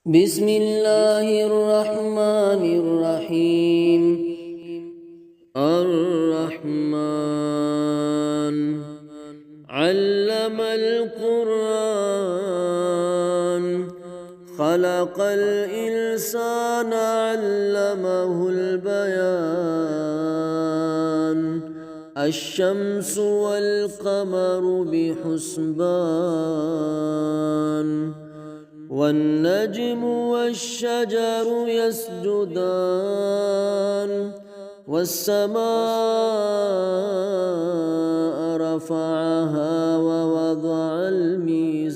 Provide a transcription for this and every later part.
بسم الله الرحمن الرحيم. الرحمن علم القرآن خلق الإنسان علمه البيان الشمس والقمر بحسبان والنجم والشجر يسجدان والسماء رفعها ووضع الميزان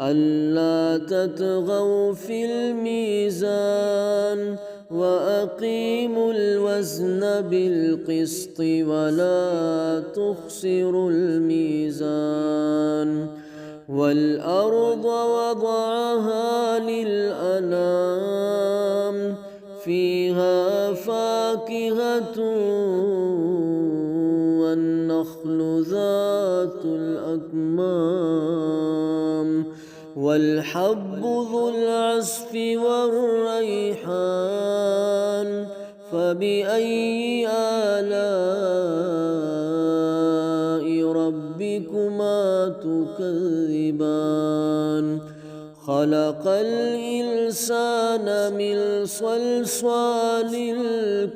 ألا تطغوا في الميزان وأقيموا الوزن بالقسط ولا تخسروا الميزان والأرض وضعها للأنام فيها فاكهة والنخل ذات الأكمام والحب ذو العصف والريحان فبأي آلاء ربكما تكذبان خلق الإنسان من صلصال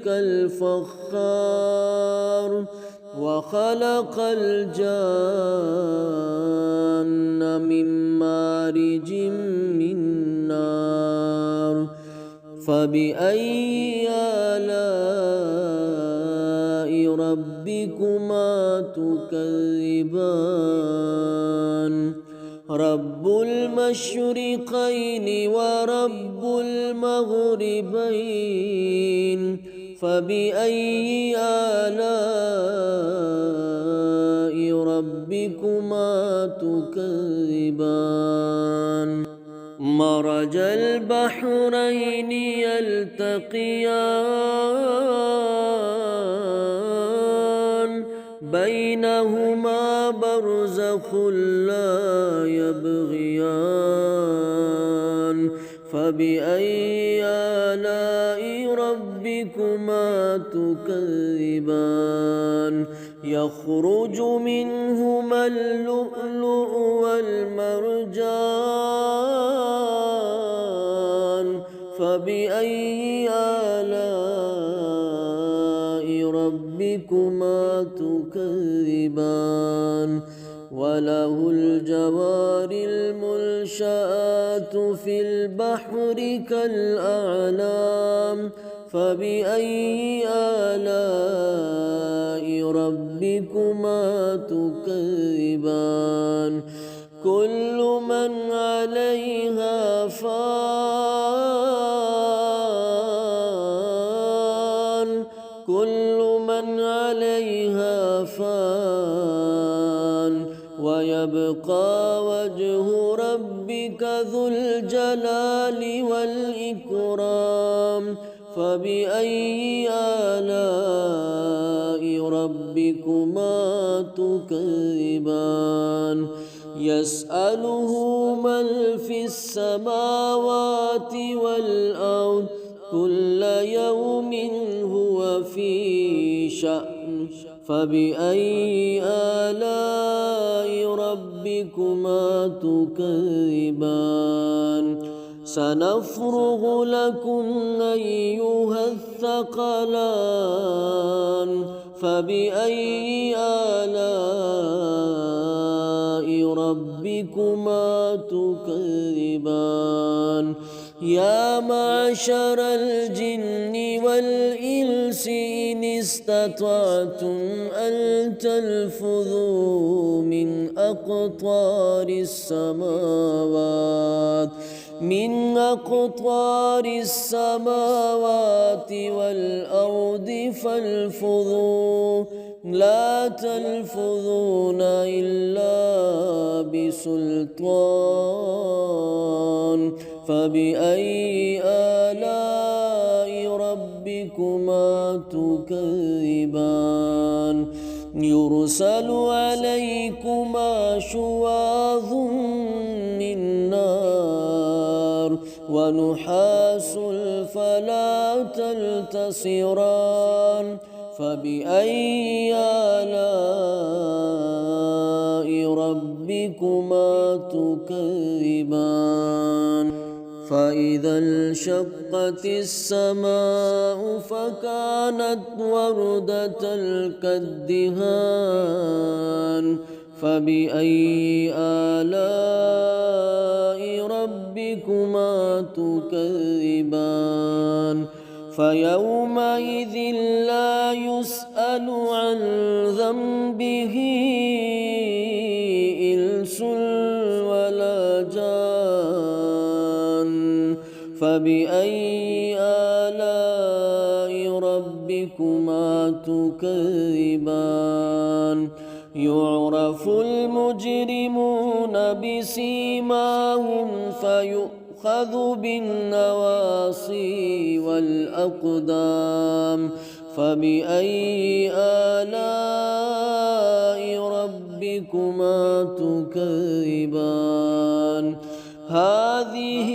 كالفخار وخلق الجان من مارج من نار فبأي آلاء ربكما تكذبان رب المشرقين ورب المغربين فبأي آلاء ربكما تكذبان مرج البحرين يلتقيان بينهما برزخ لا يبغيان فبأي آلاء ربكما تكذبان يخرج منهما اللؤلؤ والمرجان فبأي آلاء ربكما تكذبان وله الجوار المنشآت في البحر كالأعلام فبأي آلاء ربكما تكذبان كل من عليها فان كل من عليها فان ويبقى وجه ربك ذو الجلال والإكرام فبأي آلاء ربكما تكذبان يسأله من في السماوات والأرض كل يوم هو في شأن فبأي آلاء ربكما تكذبان سنفرغ لكم أيها الثقلان فبأي آلاء ربكما تكذبان يا معشر الجن والإنس إن استطعتم أن تنفذوا من أقطار السماوات والأرض فانفذوا لا تنفذون إلا بسلطان فبأي آلاء ربكما تكذبان يرسل عليكما شواظ من نار ونحاس فلا تنتصران فبأي آلاء ربكما تكذبان فإذا انشقت السماء فكانت وردة كالدهان فبأي آلاء ربكما تكذبان فيومئذ لا يسأل عن ذنبه إنس ولا جان فبأي آلاء ربكما تكذبان يعرف المجرمون بسيماهم فيؤخذ بالنواصي والأقدام فبأي آلاء ربكما تكذبان هذه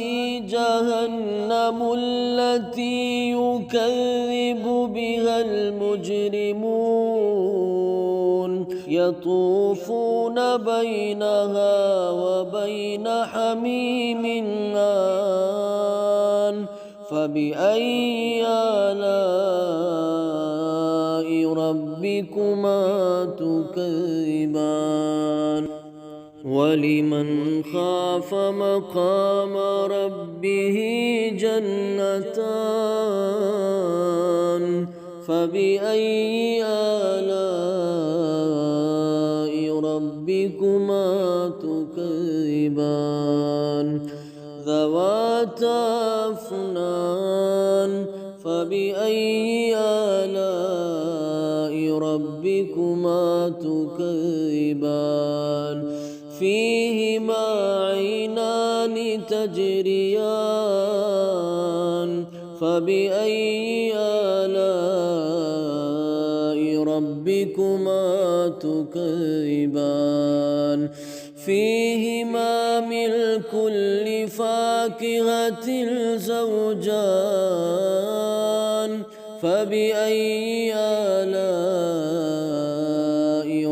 جهنم التي يكذب بها المجرمون يطوفون بينها وبين حميم آن فبأي آلاء ربكما تكذبان ولمن خاف مقام ربه جنتان فبأي آلاء ربكما تكذبان ذواتا أفنان فبأي آلاء ربكما تكذبان فيهما عينان تجريان فبأي آلاء ربكما تكذبان فيهما من كل فاكهة زوجان فبأي آلاء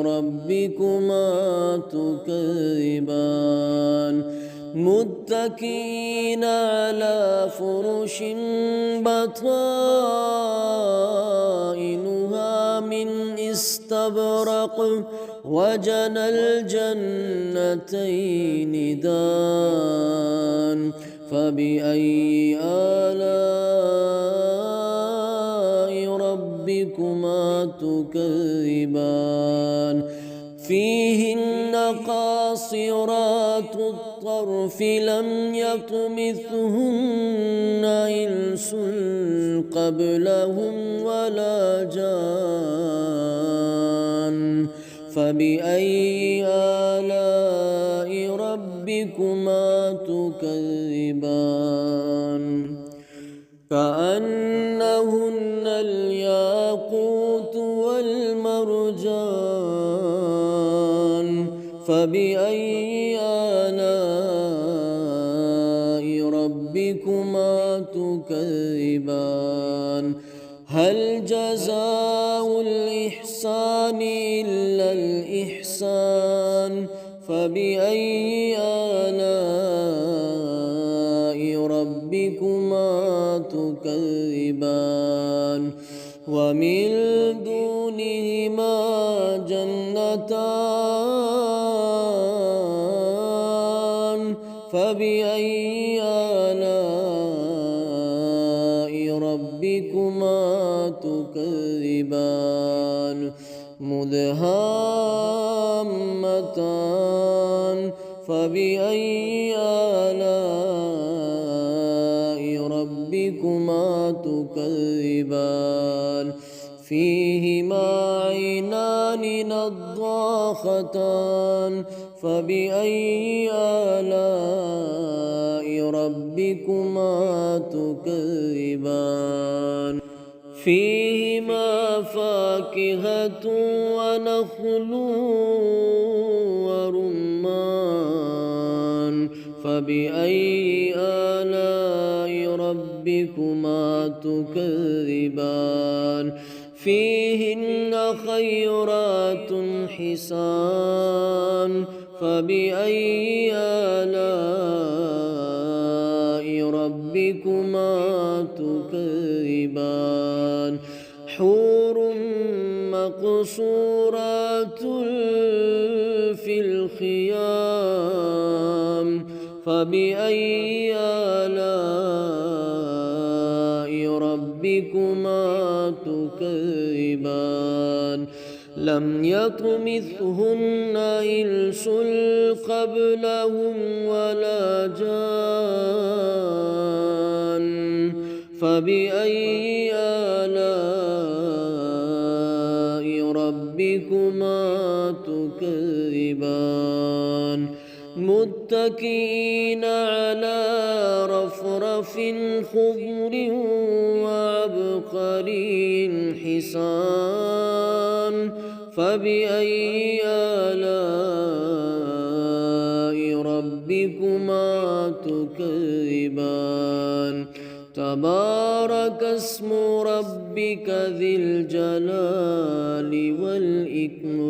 ربكما تكذبان متكئين على فرش بطائنها من استبرق وجنى الجنتين دان فبأي آلاء ربكما تكذبان فيهن قاصرات الطرف لم يطمثهن إنس قبلهم ولا جان فبأي آلاء ربكما تكذبان كأنهن الياقوت والمرجان فبأي آلاء ربكما تكذبان هل جزاء الإحسان إلا الإحسان فبأي آلاء ربكما تكذبان ومن دونهما جنتان فبأي آلاء ربكما تكذبان مدهامتان فبأي آلاء ربكما تكذبان فيهما عينان نضاختان فبأي آلاء ربكما تكذبان فيهما فاكهة ونخل ورمان فبأي آلاء ربكما تكذبان فيهن خيرات حسان فبأي آلاء ربكما تكذبان حور مقصورات في الخيام فبأي آلاء ربكما تكذبان لم يطمثهن إنس قبلهم ولا جان فبأي آلاء ربكما تكذبان متكئين على رفرف خضر وعبقري حسان فبأي آلاء ربكما تكذبان تبارك اسم ربك ذي الجلال والإكرام